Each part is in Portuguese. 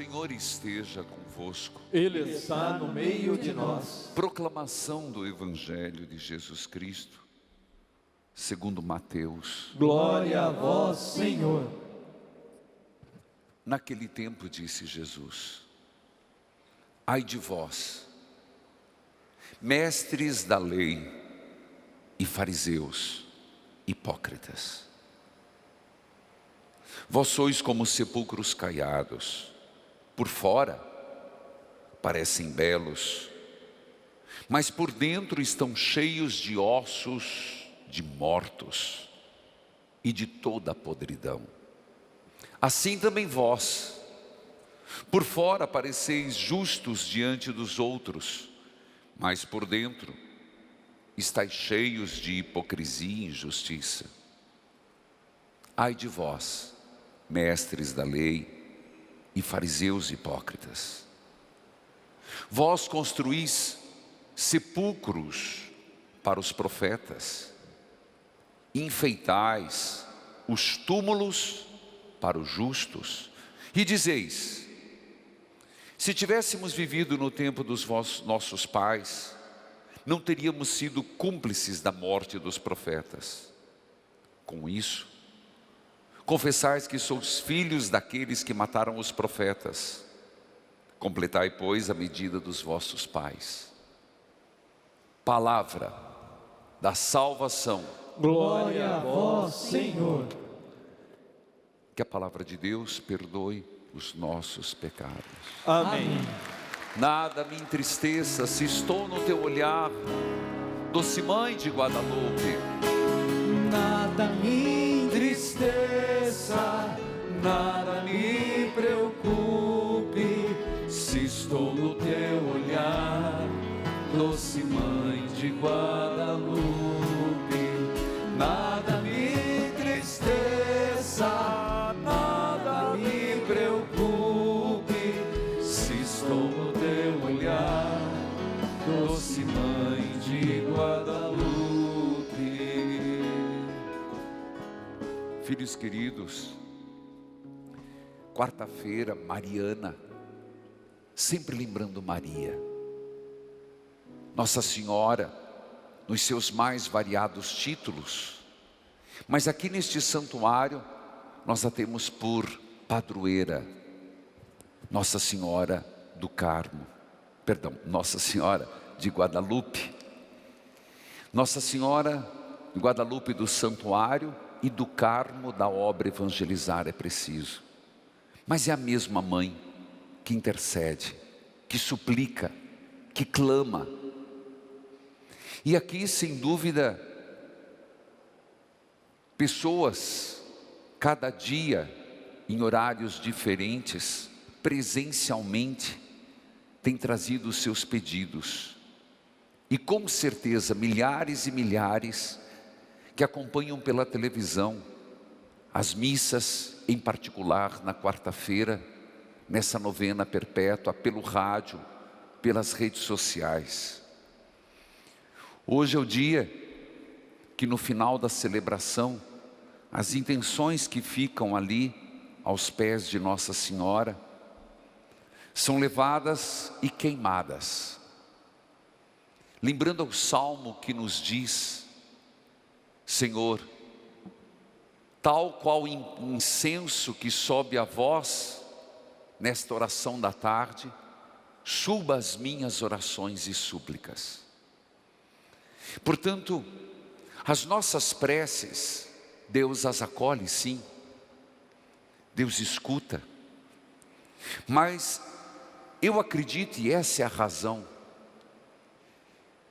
Senhor esteja convosco. Ele está no meio de nós. Proclamação do Evangelho de Jesus Cristo, segundo Mateus. Glória a vós, Senhor. Naquele tempo disse Jesus: ai de vós, mestres da lei e fariseus, hipócritas. Vós sois como sepulcros caiados, por fora parecem belos, mas por dentro estão cheios de ossos de mortos e de toda a podridão. Assim também vós, por fora pareceis justos diante dos outros, mas por dentro estáis cheios de hipocrisia e injustiça. Ai de vós, mestres da lei e fariseus hipócritas, vós construís sepulcros para os profetas, enfeitais os túmulos para os justos, e dizeis: se tivéssemos vivido no tempo dos nossos pais, não teríamos sido cúmplices da morte dos profetas. Com isso, confessais que sois filhos daqueles que mataram os profetas. Completai, pois, a medida dos vossos pais. Palavra da salvação. Glória a vós, Senhor. Que a palavra de Deus perdoe os nossos pecados. Amém. Nada me entristeça se estou no teu olhar, doce mãe de Guadalupe. Nada me entristeça, nada me preocupe, se estou no teu olhar, doce mãe de Guadalupe. Nada me entristeça, nada me preocupe, se estou no teu olhar, doce mãe de Guadalupe. Filhos queridos, quarta-feira mariana, sempre lembrando Maria, Nossa Senhora, nos seus mais variados títulos, mas aqui neste santuário, nós a temos por padroeira, Nossa Senhora do Carmo, Nossa Senhora de Guadalupe, Nossa Senhora de Guadalupe do Santuário e do Carmo da obra Evangelizar é Preciso. Mas é a mesma mãe que intercede, que suplica, que clama. E aqui, sem dúvida, pessoas, cada dia, em horários diferentes, presencialmente, têm trazido os seus pedidos. E com certeza, milhares e milhares que acompanham pela televisão as missas, em particular na quarta-feira, nessa novena perpétua, pelo rádio, pelas redes sociais. Hoje é o dia que no final da celebração, as intenções que ficam ali aos pés de Nossa Senhora são levadas e queimadas. Lembrando ao Salmo que nos diz: Senhor, tal qual incenso que sobe a vós nesta oração da tarde, suba as minhas orações e súplicas. Portanto, as nossas preces, Deus as acolhe, sim, Deus escuta, mas eu acredito, e essa é a razão,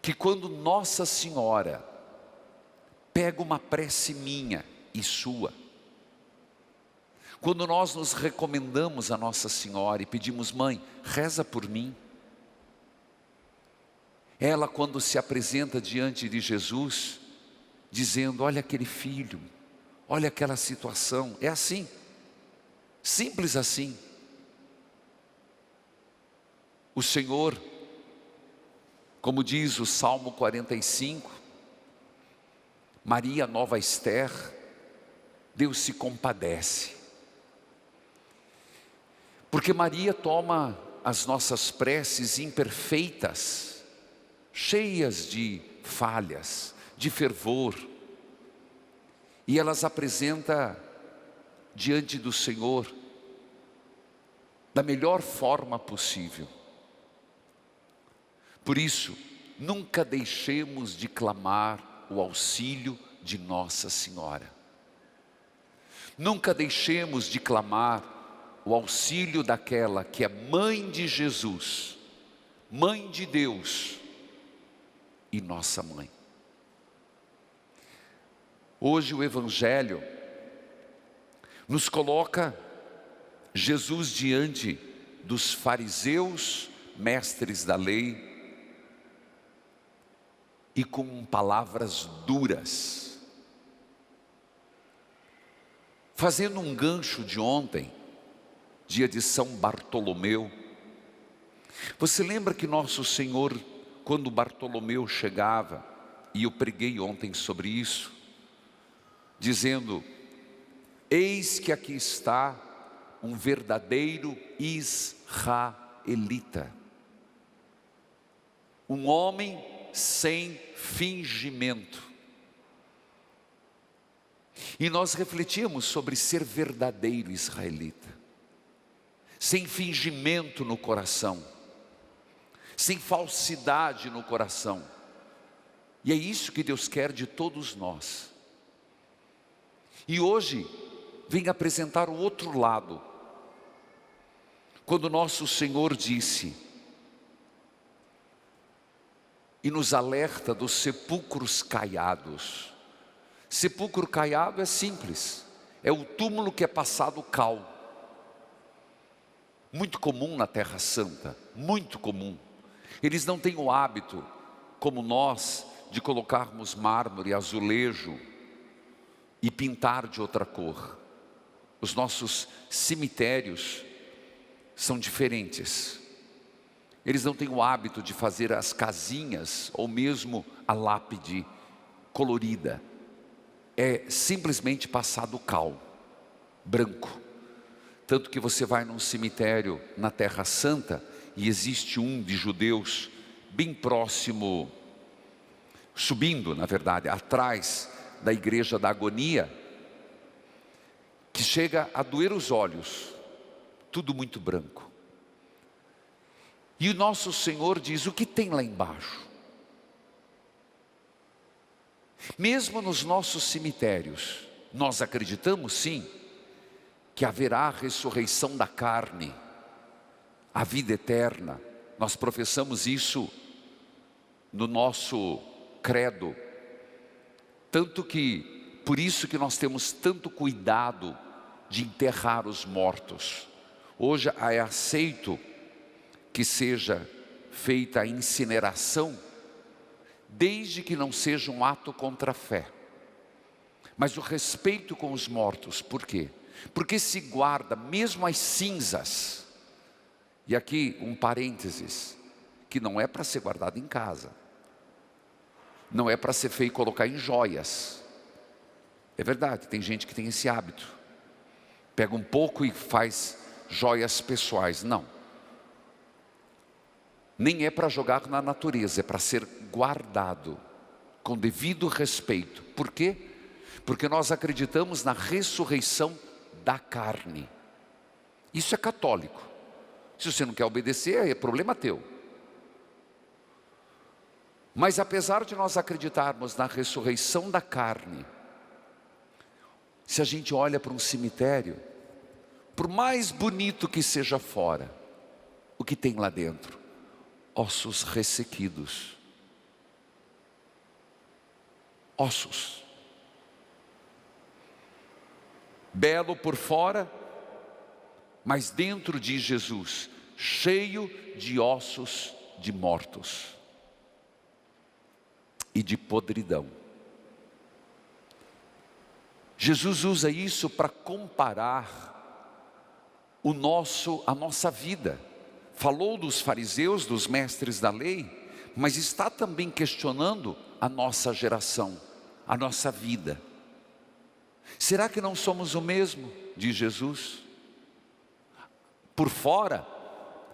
que quando Nossa Senhora pega uma prece minha e sua, quando nós nos recomendamos a Nossa Senhora e pedimos: mãe, reza por mim, ela, quando se apresenta diante de Jesus, dizendo: olha aquele filho, olha aquela situação, é assim, simples assim. O Senhor, como diz o Salmo 45, Maria, nova Esther, Deus se compadece. Porque Maria toma as nossas preces imperfeitas, cheias de falhas, de fervor, e elas apresenta diante do Senhor da melhor forma possível. Por isso, nunca deixemos de clamar o auxílio de Nossa Senhora. Nunca deixemos de clamar o auxílio daquela que é mãe de Jesus, mãe de Deus e nossa mãe. Hoje o Evangelho nos coloca Jesus diante dos fariseus, mestres da lei, e com palavras duras. Fazendo um gancho de ontem, dia de São Bartolomeu, você lembra que nosso Senhor, quando Bartolomeu chegava, e eu preguei ontem sobre isso, dizendo: eis que aqui está um verdadeiro israelita, um homem sem fingimento. E nós refletíamos sobre ser verdadeiro israelita, sem fingimento no coração, sem falsidade no coração. E é isso que Deus quer de todos nós. E hoje vem apresentar o outro lado, quando nosso Senhor disse e nos alerta dos sepulcros caiados. Sepulcro caiado é simples, é o túmulo que é passado cal. Muito comum na Terra Santa, muito comum. Eles não têm o hábito, como nós, de colocarmos mármore, azulejo e pintar de outra cor. Os nossos cemitérios são diferentes. Eles não têm o hábito de fazer as casinhas ou mesmo a lápide colorida. É simplesmente passado cal, branco. Tanto que você vai num cemitério na Terra Santa e existe um de judeus bem próximo, subindo na verdade, atrás da Igreja da Agonia, que chega a doer os olhos, tudo muito branco. E o nosso Senhor diz: o que tem lá embaixo? Mesmo nos nossos cemitérios, nós acreditamos sim, que haverá a ressurreição da carne, a vida eterna. Nós professamos isso no nosso credo. Tanto que, por isso que nós temos tanto cuidado de enterrar os mortos. Hoje é aceito que seja feita a incineração, desde que não seja um ato contra a fé. Mas o respeito com os mortos, por quê? Porque se guarda mesmo as cinzas. E aqui um parênteses, que não é para ser guardado em casa, não é para ser feito e colocar em joias. É verdade, tem gente que tem esse hábito, pega um pouco e faz joias pessoais. Não, nem é para jogar na natureza, é para ser guardado com devido respeito. Por quê? Porque nós acreditamos na ressurreição da carne. Isso é católico. Se você não quer obedecer, é problema teu. Mas apesar de nós acreditarmos na ressurreição da carne, se a gente olha para um cemitério, por mais bonito que seja fora, o que tem lá dentro? Ossos ressequidos. Ossos. Belo por fora, mas dentro de Jesus, cheio de ossos de mortos e de podridão. Jesus usa isso para comparar a nossa vida. Falou dos fariseus, dos mestres da lei, mas está também questionando a nossa geração, a nossa vida. Será que não somos o mesmo? Diz Jesus. Por fora,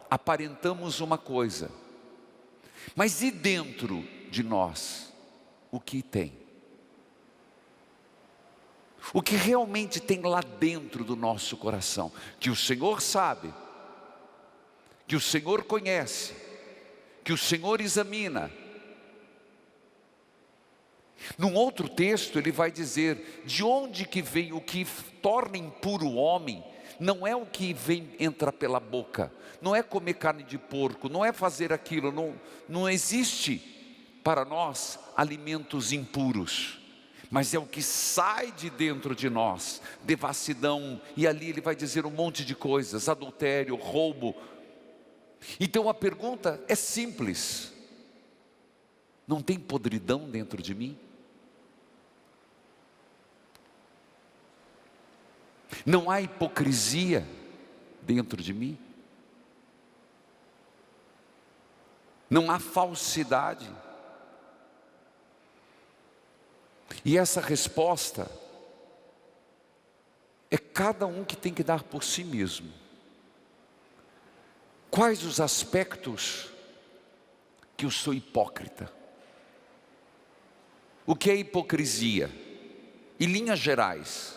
aparentamos uma coisa, mas e dentro de nós, o que tem? O que realmente tem lá dentro do nosso coração, que o Senhor sabe, que o Senhor conhece, que o Senhor examina. Num outro texto ele vai dizer, de onde que vem o que torna impuro o homem, não é o que entra pela boca, não é comer carne de porco, não é fazer aquilo, não existe para nós alimentos impuros, mas é o que sai de dentro de nós, devassidão, e ali ele vai dizer um monte de coisas, adultério, roubo. Então a pergunta é simples, não tem podridão dentro de mim? Não há hipocrisia dentro de mim? Não há falsidade? E essa resposta é cada um que tem que dar por si mesmo. Quais os aspectos que eu sou hipócrita? O que é hipocrisia? Em linhas gerais.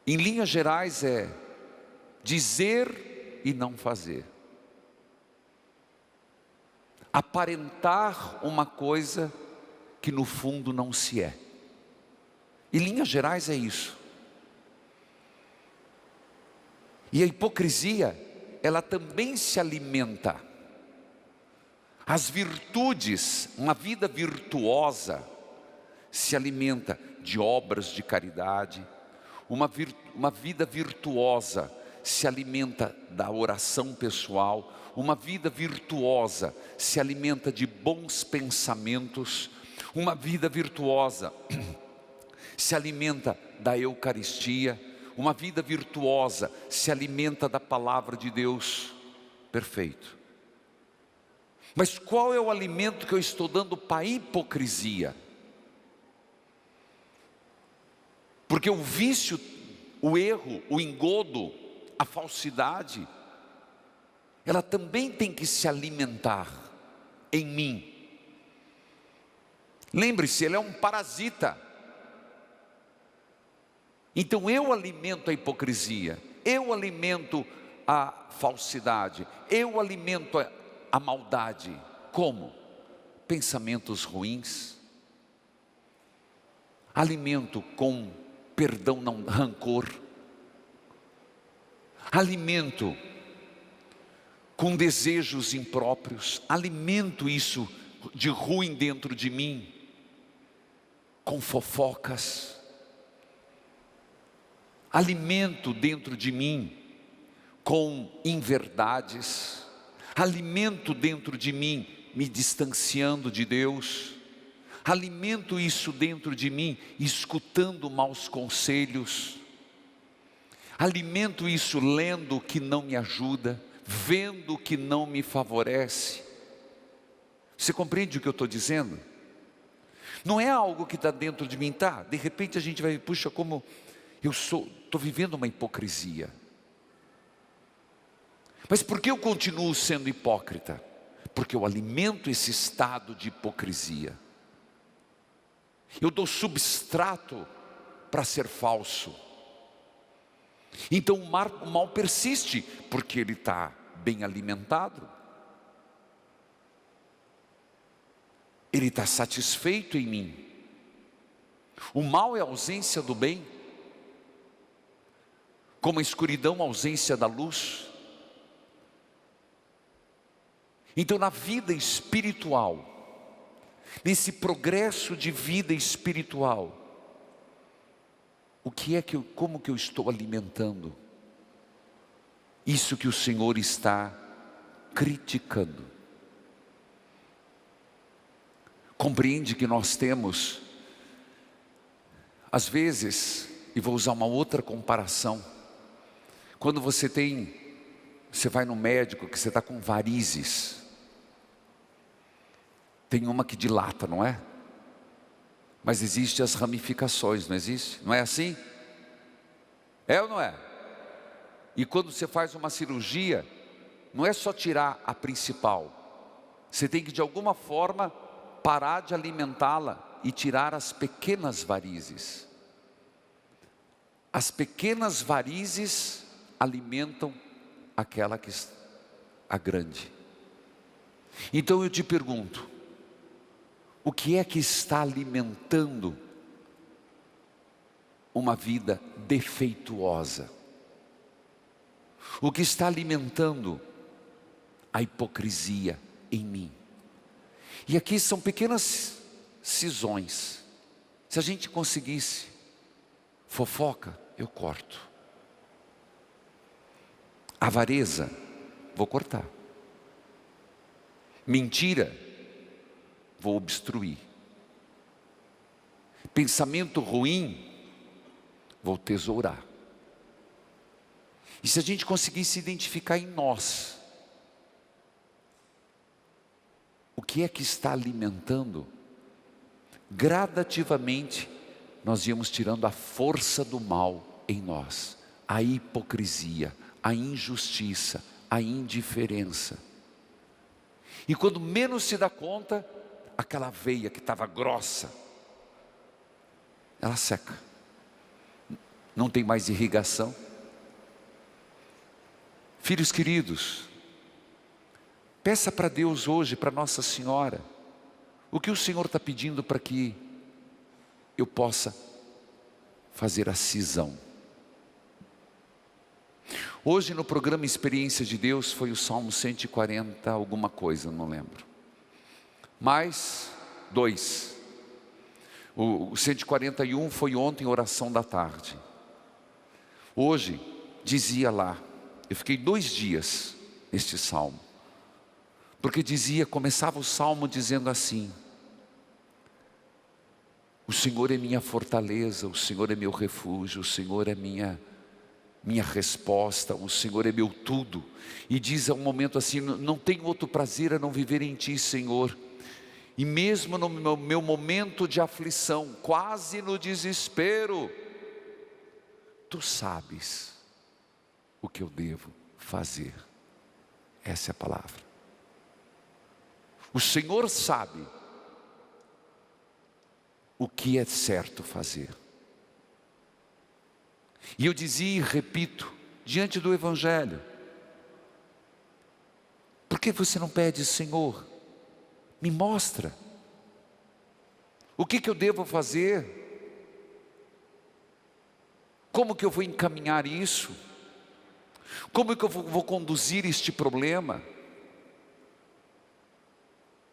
Em linhas gerais é dizer e não fazer. Aparentar uma coisa que no fundo não se é. Em linhas gerais é isso. E a hipocrisia, ela também se alimenta. As virtudes, uma vida virtuosa, se alimenta de obras de caridade. Uma vida virtuosa se alimenta da oração pessoal. Uma vida virtuosa se alimenta de bons pensamentos. Uma vida virtuosa se alimenta da Eucaristia. Uma vida virtuosa se alimenta da palavra de Deus. Perfeito. Mas qual é o alimento que eu estou dando para a hipocrisia? Porque o vício, o erro, o engodo, a falsidade, ela também tem que se alimentar em mim. Lembre-se, ele é um parasita. Então eu alimento a hipocrisia, eu alimento a falsidade, eu alimento a maldade. Como? Pensamentos ruins. Alimento com perdão, não rancor. Alimento com desejos impróprios. Alimento isso de ruim dentro de mim, com fofocas. Alimento dentro de mim com inverdades. Alimento dentro de mim me distanciando de Deus. Alimento isso dentro de mim escutando maus conselhos. Alimento isso lendo o que não me ajuda, vendo o que não me favorece. Você compreende o que eu estou dizendo? Não é algo que está dentro de mim, tá? De repente a gente vai, puxa, como eu estou vivendo uma hipocrisia. Mas por que eu continuo sendo hipócrita? Porque eu alimento esse estado de hipocrisia. Eu dou substrato para ser falso. Então o mal persiste, porque ele está bem alimentado. Ele está satisfeito em mim. O mal é a ausência do bem, como a escuridão a ausência da luz. Então na vida espiritual, nesse progresso de vida espiritual, como que eu estou alimentando isso que o Senhor está criticando? Compreende que nós temos, às vezes, e vou usar uma outra comparação, quando você vai no médico que você está com varizes, tem uma que dilata, não é? Mas existem as ramificações, não existe? Não é assim? É ou não é? E quando você faz uma cirurgia, não é só tirar a principal. Você tem que de alguma forma parar de alimentá-la e tirar as pequenas varizes. As pequenas varizes alimentam aquela que a grande. Então eu te pergunto, o que é que está alimentando uma vida defeituosa? O que está alimentando a hipocrisia em mim? E aqui são pequenas cisões. Se a gente conseguisse, fofoca, eu corto. Avareza, vou cortar. Mentira, vou obstruir. Pensamento ruim, vou tesourar. E se a gente conseguisse identificar em nós o que é que está alimentando, gradativamente nós íamos tirando a força do mal em nós, a hipocrisia, a injustiça, a indiferença. E quando menos se dá conta, aquela veia que estava grossa, ela seca, não tem mais irrigação. Filhos queridos, peça para Deus hoje, para Nossa Senhora, o que o Senhor está pedindo para que eu possa fazer a cisão. Hoje no programa Experiência de Deus foi o Salmo 140 alguma coisa, não lembro. Mais 2. O 141 foi ontem, oração da tarde. Hoje, dizia lá, eu fiquei 2 dias neste salmo. Porque começava o salmo dizendo assim: o Senhor é minha fortaleza, o Senhor é meu refúgio, o Senhor é minha resposta, o Senhor é meu tudo. E diz a um momento assim: não tenho outro prazer a não viver em Ti, Senhor. E mesmo no meu momento de aflição, quase no desespero, Tu sabes o que eu devo fazer. Essa é a palavra. O Senhor sabe o que é certo fazer. E eu dizia e repito, diante do Evangelho: por que você não pede, Senhor, me mostra, o que eu devo fazer? Como que eu vou encaminhar isso? Como que eu vou conduzir este problema?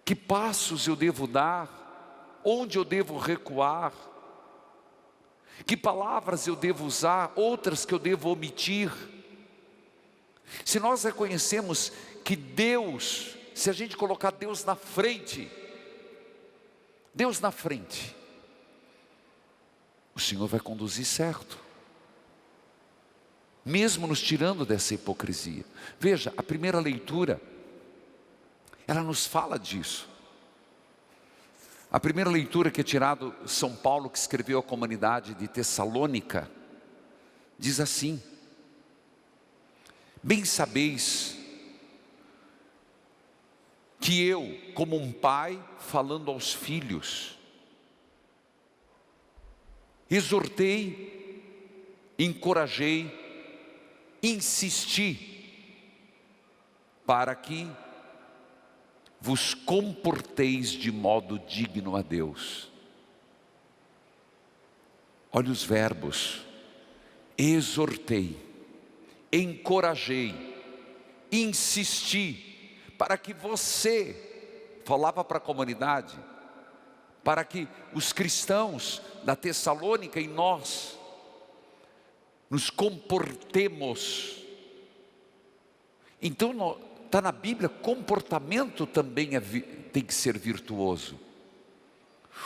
Que passos eu devo dar? Onde eu devo recuar? Que palavras eu devo usar? Outras que eu devo omitir? Se nós reconhecemos que Deus, se a gente colocar Deus na frente, o Senhor vai conduzir certo, mesmo nos tirando dessa hipocrisia. Veja, a primeira leitura, ela nos fala disso. A primeira leitura que é tirado São Paulo, que escreveu à comunidade de Tessalônica, diz assim: bem sabeis que eu, como um pai falando aos filhos, exortei, encorajei, insisti, para que vos comporteis de modo digno a Deus. Olha os verbos: exortei, encorajei, insisti, para que você, falava para a comunidade, para que os cristãos da Tessalônica e nós nos comportemos. Então está na Bíblia, comportamento também tem que ser virtuoso.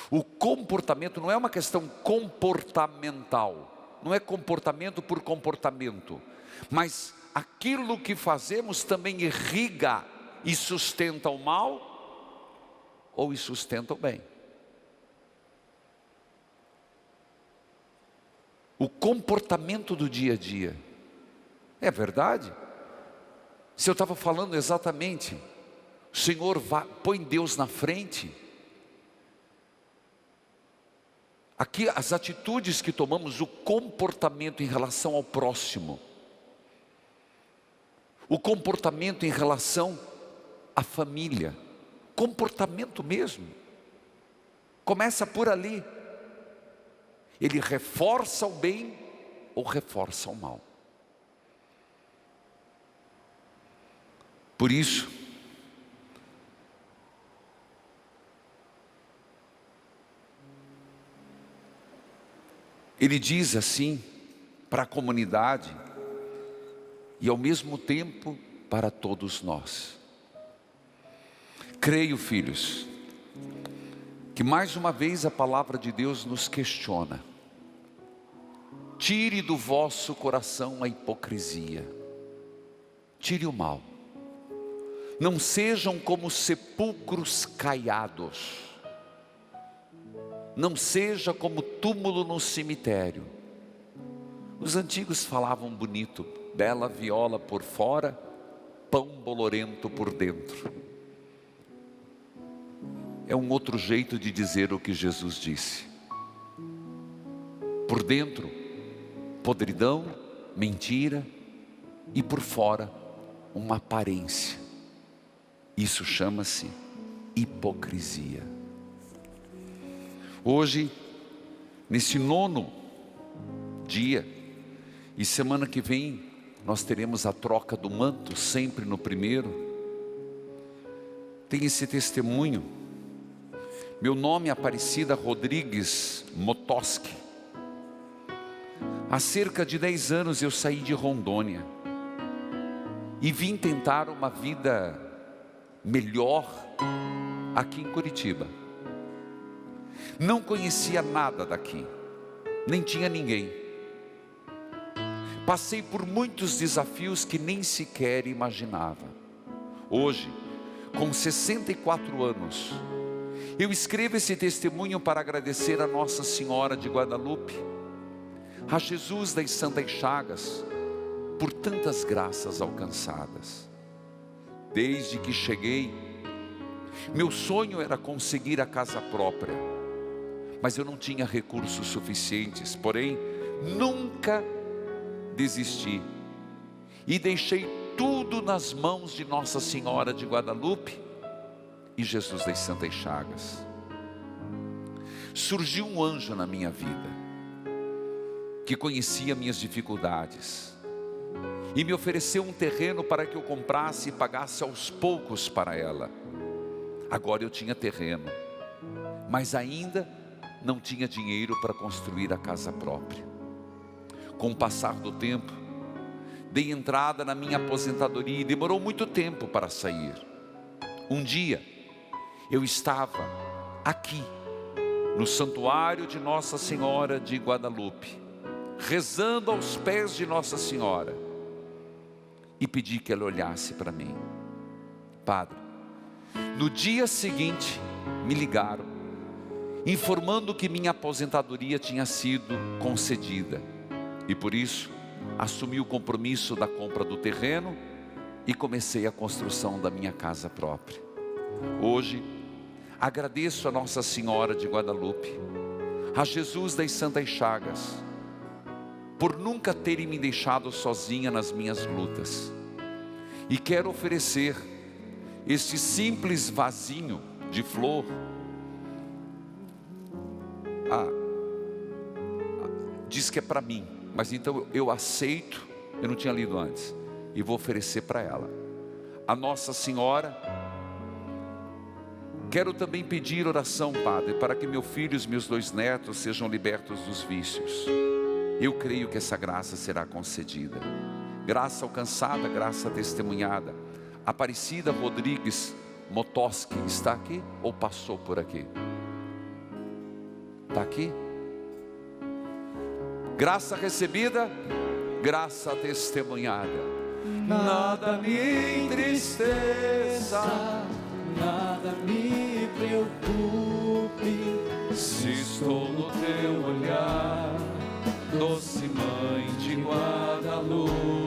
O comportamento não é uma questão comportamental, não é comportamento por comportamento, mas aquilo que fazemos também irriga e sustenta o mal ou e sustenta o bem. o comportamento do dia a dia. É verdade? Se eu estava falando exatamente, o Senhor põe Deus na frente. Aqui as atitudes que tomamos, o comportamento em relação ao próximo, o comportamento em relação à família, comportamento mesmo, começa por ali. Ele reforça o bem ou reforça o mal. Por isso, ele diz assim para a comunidade e ao mesmo tempo para todos nós. Creio, filhos, que mais uma vez a palavra de Deus nos questiona. Tire do vosso coração a hipocrisia, tire o mal. Não sejam como sepulcros caiados, não seja como túmulo no cemitério. Os antigos falavam bonito, bela viola por fora, pão bolorento por dentro. É um outro jeito de dizer o que Jesus disse. Por dentro, podridão, mentira, e por fora, uma aparência. Isso chama-se hipocrisia. Hoje, nesse 9º dia, e semana que vem, nós teremos a troca do manto, sempre no 1º. Tem esse testemunho. Meu nome é Aparecida Rodrigues Motoski. Há cerca de 10 anos eu saí de Rondônia e vim tentar uma vida melhor aqui em Curitiba. Não conhecia nada daqui, nem tinha ninguém. Passei por muitos desafios que nem sequer imaginava. Hoje, com 64 anos, eu escrevo esse testemunho para agradecer a Nossa Senhora de Guadalupe, a Jesus das Santas Chagas, por tantas graças alcançadas. Desde que cheguei, meu sonho era conseguir a casa própria, mas eu não tinha recursos suficientes. Porém, nunca desisti e deixei tudo nas mãos de Nossa Senhora de Guadalupe e Jesus das Santas Chagas. Surgiu um anjo na minha vida, que conhecia minhas dificuldades, e me ofereceu um terreno para que eu comprasse e pagasse aos poucos para ela. Agora eu tinha terreno, mas ainda não tinha dinheiro para construir a casa própria. Com o passar do tempo, dei entrada na minha aposentadoria e demorou muito tempo para sair. Um dia, eu estava aqui, no santuário de Nossa Senhora de Guadalupe, rezando aos pés de Nossa Senhora, e pedi que ela olhasse para mim. Padre, no dia seguinte, me ligaram, informando que minha aposentadoria tinha sido concedida, e por isso, assumi o compromisso da compra do terreno, e comecei a construção da minha casa própria. Hoje, agradeço a Nossa Senhora de Guadalupe, a Jesus das Santas Chagas, por nunca terem me deixado sozinha nas minhas lutas. E quero oferecer este simples vasinho de flor. Diz que é para mim, mas então eu aceito, eu não tinha lido antes, e vou oferecer para ela. A Nossa Senhora. Quero também pedir oração, Padre, para que meu filho e os meus 2 netos sejam libertos dos vícios. Eu creio que essa graça será concedida. Graça alcançada, graça testemunhada. Aparecida Rodrigues Motoski está aqui ou passou por aqui? Está aqui? Graça recebida, graça testemunhada. Nada me entristeça, nada me preocupe, se estou no teu olhar, doce mãe de Guadalupe.